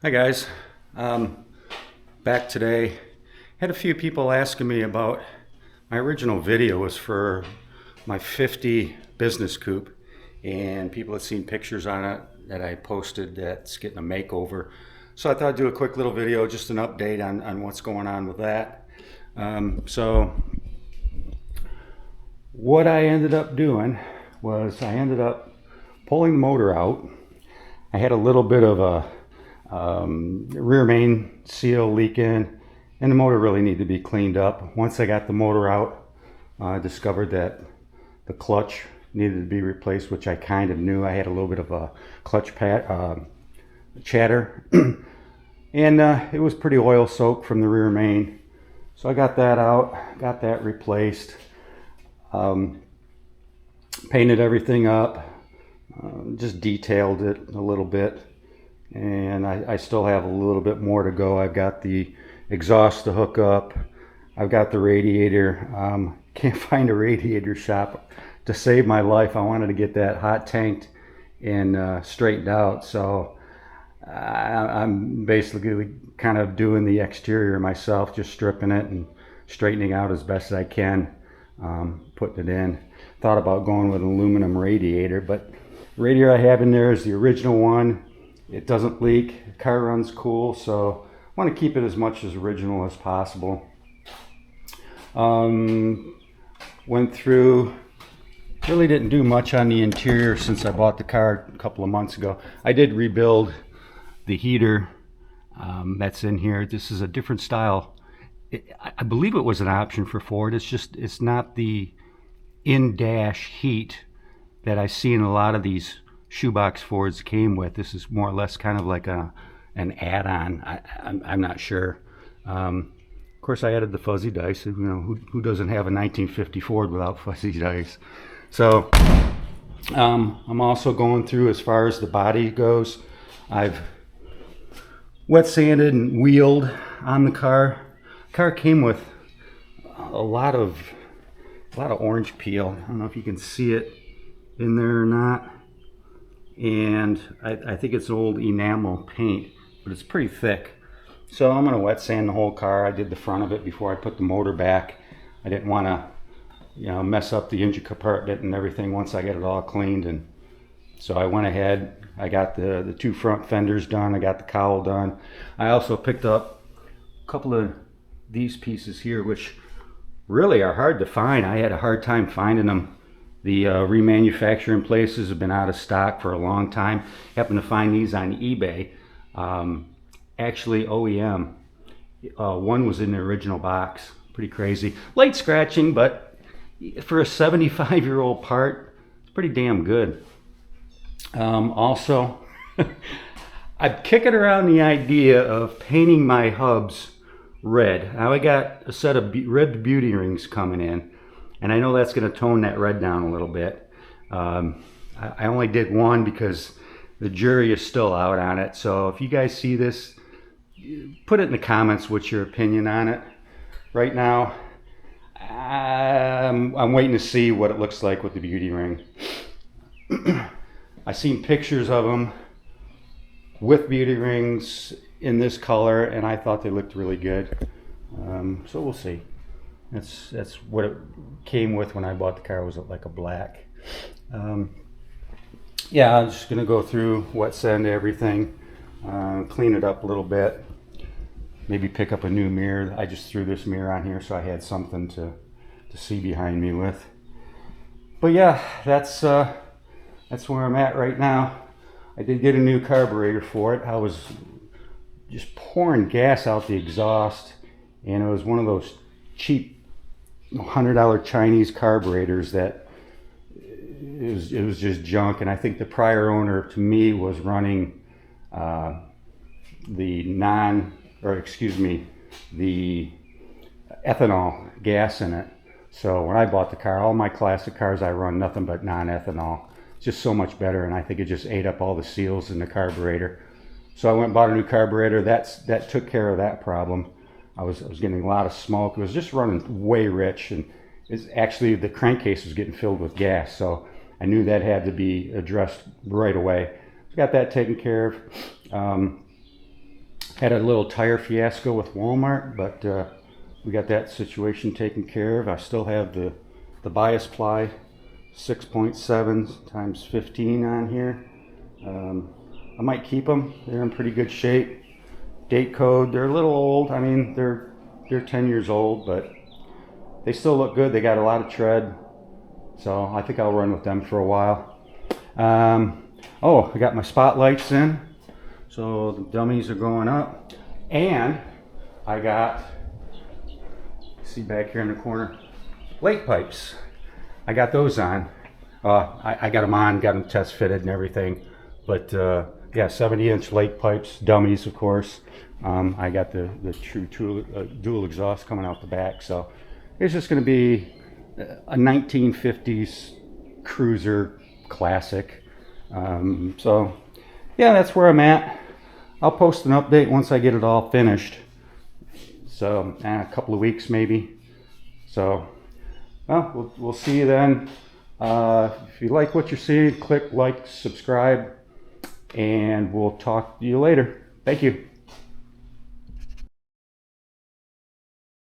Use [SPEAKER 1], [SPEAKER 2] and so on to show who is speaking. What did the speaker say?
[SPEAKER 1] Hi guys, back today. Had a few people asking me about my original video was for my 50 business coupe, and people had seen pictures on it that I posted that's getting a makeover. So I thought I'd do a quick little video, just an update on what's going on with that. So what I ended up doing was I ended up pulling the motor out. I had a little bit of a rear main seal leaking, and the motor really needed to be cleaned up. Once I got the motor out, I discovered that the clutch needed to be replaced, which I kind of knew. I had a little bit of a clutch chatter, and it was pretty oil soaked from the rear main. So I got that out, got that replaced, painted everything up, just detailed it a little bit. And I still have a little bit more to go. I've got the exhaust to hook up. I've got the radiator. Can't find a radiator shop to save my life. I wanted to get that hot tanked and straightened out. So I'm basically kind of doing the exterior myself, just stripping it and straightening out as best as I can, putting it in. Thought about going with an aluminum radiator, but the radiator I have in there is the original one. It doesn't leak, the car runs cool, so I want to keep it as much as original as possible. Went through, really didn't do much on the interior since I bought the car a couple of months ago. I did rebuild the heater that's in here. This is a different style. I believe it was an option for Ford. It's not the in-dash heat that I see in a lot of these shoebox Fords came with. This is more or less kind of like an add-on. I'm not sure. Of course, I added the fuzzy dice. You know, who doesn't have a 1950 Ford without fuzzy dice? So I'm also going through, as far as the body goes, I've wet sanded and wheeled on the car. Car came with a lot of orange peel. I don't know if you can see it in there or not. And I think it's old enamel paint, but it's pretty thick. So I'm going to wet sand the whole car. I did the front of it before I put the motor back. I didn't want to, mess up the engine compartment and everything once I get it all cleaned. And so I went ahead. I got the two front fenders done. I got the cowl done. I also picked up a couple of these pieces here, which really are hard to find. I had a hard time finding them. The remanufacturing places have been out of stock for a long time. Happened to find these on eBay. Actually OEM. One was in the original box. Pretty crazy. Light scratching, but for a 75-year-old part, it's pretty damn good. Also, I'm kicking around the idea of painting my hubs red. Now I got a set of red beauty rings coming in. And I know that's going to tone that red down a little bit. I only did one because the jury is still out on it. So if you guys see this, put it in the comments what's your opinion on it. Right now, I'm waiting to see what it looks like with the beauty ring. I seen pictures of them with beauty rings in this color, and I thought they looked really good. So we'll see. That's what it came with when I bought the car, was like a black. Yeah, I'm just gonna go through, wet sand everything, clean it up a little bit, maybe pick up a new mirror. I just threw this mirror on here so I had something to see behind me with. But yeah, that's where I'm at right now. I did get a new carburetor for it. I was just pouring gas out the exhaust, and it was one of those cheap $100 Chinese carburetors that it was just junk. And I think the prior owner to me was running the ethanol gas in it. So when I bought the car, all my classic cars, I run nothing but non-ethanol. It's just so much better, and I think it just ate up all the seals in the carburetor. So I went and bought a new carburetor. That took care of that problem. I was getting a lot of smoke. It was just running way rich, and it's actually the crankcase was getting filled with gas. So I knew that had to be addressed right away. So got that taken care of. Had a little tire fiasco with Walmart, but we got that situation taken care of. I still have the bias ply 6.7 times 15 on here. I might keep them. They're in pretty good shape. Date code, they're a little old. I mean, they're 10 years old, but they still look good. They got a lot of tread, so I think I'll run with them for a while. Oh, I got my spotlights in, so the dummies are going up, and I got, see back here in the corner, lake pipes. I got those on. I got them on, got them test fitted and everything, but yeah, 70-inch lake pipes, dummies of course. I got the true dual exhaust coming out the back, so it's just going to be a 1950s cruiser classic. So yeah, that's where I'm at. I'll post an update once I get it all finished, so a couple of weeks maybe. So well, we'll see you then. If you like what you're seeing, click like, subscribe, and we'll talk to you later. Thank you.